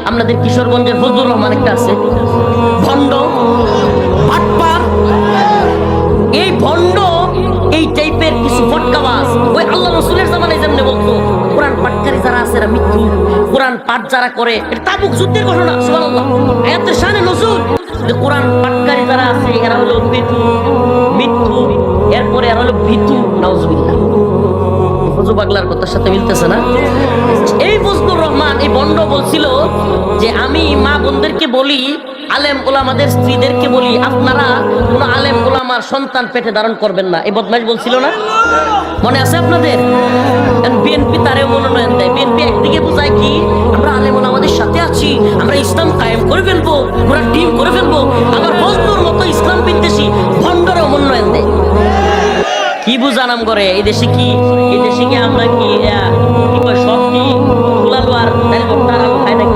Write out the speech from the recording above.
আপনাদের কিশোরগঞ্জের ফজলুর রহমান একটা আছে, ভণ্ড বাটপার। এই ভণ্ড এই টাইপের কিছু ফটকাবাজ ওই আল্লাহ রাসূলের জামানায় যেমন বলতো কোরআন পাঠকারী যারা আছে এরা মিথ্যু, কোরআন পাঠ যারা করে, এটা তাবুক যুদ্ধের ঘটনা, সুবহানাল্লাহ, আয়াতের শানে নজুল, যে কোরআন পাঠকারী যারা আছে এরা হলো মিথ্যু, এরপরে এরা হলো ভীতু, নাউজুবিল্লাহ। ফজু পাগলার কথার সাথে মিলতেছে না? এই ফজলুর রহমান এই বন্ড বলছিল যে আমি মা বোনদেরকে বলি, আলেম ওলামাদের স্ত্রীদেরকে বলি, আপনারা কোন আলেম ওলামার সন্তান পেটে ধারণ করবেন না। এই বদমাইশ বলছিল না? মনে আছে আপনাদের? বিএনপি তারেও মনোনয়ন দেয়। বিএনপি একদিকে বোঝায় কি আমরা আলেম ওলামাদের সাথে আছি, আমরা ইসলাম কায়েম করে ফেলবো, আমরা টিম করে ফেলবো। আবার ফজলুর মতো ইসলাম বিদ্বেষী ভণ্ডরেও মনোনয়ন দেয়। কি বুঝানাম করে এই দেশে? কি এই দেশে কি আমরা কি কি কয় সব কি গোলালো আর তারা খায় নাকি?